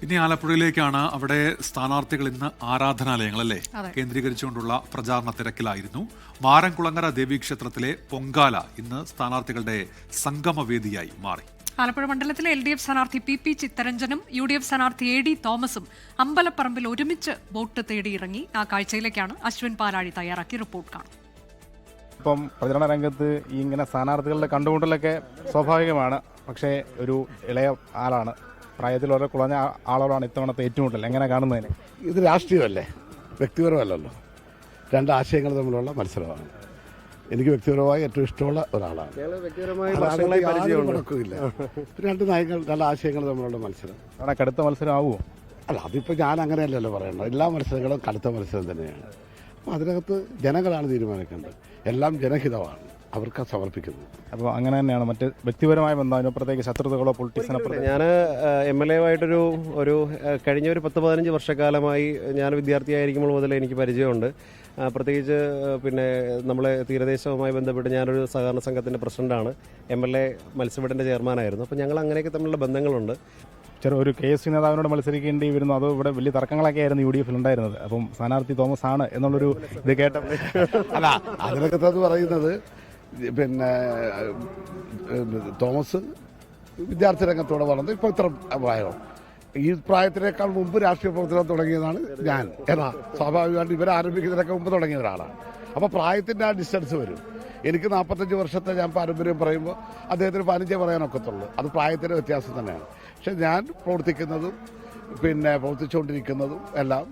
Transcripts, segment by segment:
ഇനി ആലപ്പുഴയിലേക്കാണ്. അവിടെ സ്ഥാനാർത്ഥികൾ ഇന്ന് ആരാധനാലയങ്ങളല്ലേ കേന്ദ്രീകരിച്ചുകൊണ്ടുള്ള പ്രചാരണ തിരക്കിലായിരുന്നു. മാരംകുളങ്ങര ദേവീക്ഷേത്രത്തിലെ പൊങ്കാല ഇന്ന് സ്ഥാനാർത്ഥികളുടെ സംഗമവേദിയായി മാറി. ആലപ്പുഴ മണ്ഡലത്തിലെ LDF സ്ഥാനാർത്ഥി PP ചിത്തരഞ്ജനും UDF സ്ഥാനാർത്ഥി AD തോമസും അമ്പലപ്പറമ്പിൽ ഒരുമിച്ച് വോട്ട് തേടിയിറങ്ങി. ആ കാഴ്ചയിലേക്കാണ് അശ്വിൻ പാലാഴി തയ്യാറാക്കി റിപ്പോർട്ട് കാണും. ഇപ്പം പ്രചരണ രംഗത്ത് ഇങ്ങനെ സ്ഥാനാർത്ഥികളുടെ കണ്ടുമുട്ടലൊക്കെ സ്വാഭാവികമാണ്. പക്ഷേ ഒരു ഇളയ ആളാണ്, പ്രായത്തിൽ വളരെ കുറഞ്ഞ ആളോടാണ് ഇത്തവണത്തെ ഏറ്റുമുട്ടൽ. എങ്ങനെ കാണുന്നതിന്? ഇത് രാഷ്ട്രീയമല്ലേ, വ്യക്തിപരമല്ലല്ലോ. രണ്ട് ആശയങ്ങൾ തമ്മിലുള്ള മത്സരമാണ്. എനിക്ക് വ്യക്തിപരമായി ഏറ്റവും ഇഷ്ടമുള്ള ഒരാളാണ്. നടക്കില്ല. രണ്ട് നയങ്ങൾ, രണ്ട് ആശയങ്ങൾ തമ്മിലുള്ള മത്സരം. അവിടെ കടുത്ത മത്സരം ആവുമോ? അല്ല, അതിപ്പോൾ ഞാൻ അങ്ങനെയല്ലല്ലോ പറയേണ്ടത്. എല്ലാ മത്സരങ്ങളും കടുത്ത മത്സരം തന്നെയാണ്. അപ്പോൾ അതിനകത്ത് ജനങ്ങളാണ് തീരുമാനിക്കേണ്ടത്. എല്ലാം ജനഹിതമാണ് അവർക്ക് സമർപ്പിക്കുന്നത്. അപ്പോൾ അങ്ങനെ തന്നെയാണ്. മറ്റ് വ്യക്തിപരമായ ബന്ധം, അതിനപ്പുറത്തേക്ക് ശത്രുതകളോ പൊളിറ്റിക്സിനോ? ഞാൻ MLA ആയിട്ടൊരു കഴിഞ്ഞ ഒരു 10-15 വർഷക്കാലമായി ഞാൻ വിദ്യാർത്ഥിയായിരിക്കുമ്പോൾ മുതൽ എനിക്ക് പരിചയമുണ്ട്. പ്രത്യേകിച്ച് പിന്നെ നമ്മളെ തീരദേശവുമായി ബന്ധപ്പെട്ട് ഞാനൊരു സഹകരണ സംഘത്തിൻ്റെ പ്രസിഡന്റാണ്. MLA മത്സ്യബന്ധന ചെയർമാനായിരുന്നു. അപ്പോൾ ഞങ്ങൾ അങ്ങനെയൊക്കെ തമ്മിലുള്ള ബന്ധങ്ങളുണ്ട്. ഒരു KS നേതാവിനോട് മത്സരിക്കേണ്ടി വരുന്നു. അത് ഇവിടെ വലിയ തർക്കങ്ങളൊക്കെ ആയിരുന്നു UDF ഉണ്ടായിരുന്നത്. അപ്പം സ്ഥാനാർത്ഥി തോമസ് ആണ് എന്നുള്ളൊരു ഇത് കേട്ട അല്ല, അതിനൊക്കെ പറയുന്നത് പിന്നെ തോമസ് വിദ്യാർത്ഥി രംഗത്തോടെ വളർന്ന് ഇപ്പോൾ ഇത്ര പ്രായം. ഈ പ്രായത്തിനേക്കാൾ മുമ്പ് രാഷ്ട്രീയ പ്രവർത്തനം തുടങ്ങിയതാണ് ഞാൻ. എന്നാ സ്വാഭാവികമായിട്ട് ഇവരെ ആരംഭിക്കുന്നതിനൊക്കെ മുമ്പ് തുടങ്ങിയ ഒരാളാണ്. അപ്പോൾ പ്രായത്തിൻ്റെ ആ ഡിസ്റ്റൻസ് വരും. എനിക്ക് 45 വർഷത്തെ ഞാൻ പാരമ്പര്യം പറയുമ്പോൾ അദ്ദേഹത്തിന് 15 പറയാനൊക്കത്തുള്ളൂ. അത് പ്രായത്തിൻ്റെ വ്യത്യാസം തന്നെയാണ്. പക്ഷെ ഞാൻ പ്രവർത്തിക്കുന്നതും പ്രവർത്തിച്ചുകൊണ്ടിരിക്കുന്നതും എല്ലാം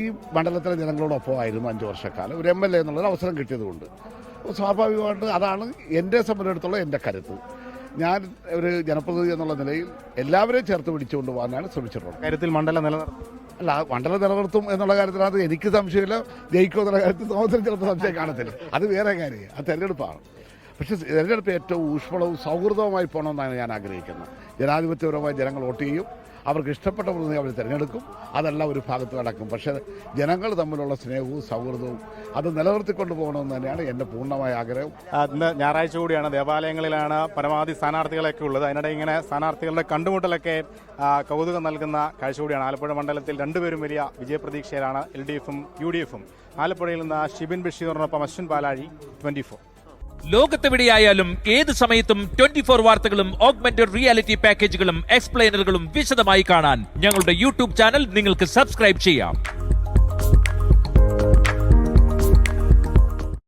ഈ മണ്ഡലത്തിലെ ജനങ്ങളോടൊപ്പമായിരുന്നു 5 വർഷക്കാലം. ഒരു MLA എന്നുള്ളൊരു അവസരം കിട്ടിയതുകൊണ്ട് സ്വാഭാവികമായിട്ട് അതാണ് എന്നെ സംബന്ധിച്ചിടത്തോളം എൻ്റെ കരുത്ത്. ഞാൻ ഒരു ജനപ്രതിനിധി എന്നുള്ള നിലയിൽ എല്ലാവരെയും ചേർത്ത് പിടിച്ചുകൊണ്ട് പോകാനാണ് ശ്രമിച്ചിട്ടുള്ളത്. കാര്യത്തിൽ മണ്ഡലം നിലനിർത്തും. അല്ല, മണ്ഡലം നിലനിർത്തും എന്നുള്ള കാര്യത്തിനകത്ത് എനിക്ക് സംശയമില്ല. ജയിക്കും എന്നുള്ള കാര്യത്തിൽ തോമസിന് ചിലപ്പോൾ സംശയം കാണത്തില്ല. അത് വേറെ കാര്യം, അത് തെരഞ്ഞെടുപ്പാണ്. പക്ഷേ തെരഞ്ഞെടുപ്പ് ഏറ്റവും ഊഷ്മളവും സൗഹൃദവുമായി പോകണമെന്നാണ് ഞാൻ ആഗ്രഹിക്കുന്നത്. ജനാധിപത്യപരമായി ജനങ്ങൾ വോട്ട് ചെയ്യും, അവർക്ക് ഇഷ്ടപ്പെട്ട പ്രതിനിധി അവർ തിരഞ്ഞെടുക്കും. അതെല്ലാം ഒരു ഭാഗത്ത് നടക്കും. പക്ഷേ ജനങ്ങൾ തമ്മിലുള്ള സ്നേഹവും സൗഹൃദവും അത് നിലനിർത്തിക്കൊണ്ട് പോകണമെന്ന് തന്നെയാണ് എൻ്റെ പൂർണ്ണമായ ആഗ്രഹം. ഇന്ന് ഞായറാഴ്ച കൂടിയാണ്. ദേവാലയങ്ങളിലാണ് പരമാവധി സ്ഥാനാർത്ഥികളൊക്കെ ഉള്ളത്. അതിനിടെ ഇങ്ങനെ സ്ഥാനാർത്ഥികളുടെ കണ്ടുമുട്ടലൊക്കെ കൗതുകം നൽകുന്ന കാഴ്ച കൂടിയാണ്. ആലപ്പുഴ മണ്ഡലത്തിൽ രണ്ടുപേരും വലിയ വിജയപ്രതീക്ഷയിലാണ്, LDFും UDFും. ആലപ്പുഴയിൽ നിന്ന് ഷിബിൻ ബഷീറിനൊപ്പം അശ്വിൻ പാലാഴി, 24. ലോകത്തെവിടെയായാലും ഏത് സമയത്തും 24 വാർത്തകളും ഓഗ്മെന്റഡ് റിയാലിറ്റി പാക്കേജുകളും എക്സ്പ്ലെയിനറുകളും വിശദമായി കാണാൻ ഞങ്ങളുടെ YouTube ചാനൽ നിങ്ങൾക്ക് സബ്സ്ക്രൈബ് ചെയ്യാം.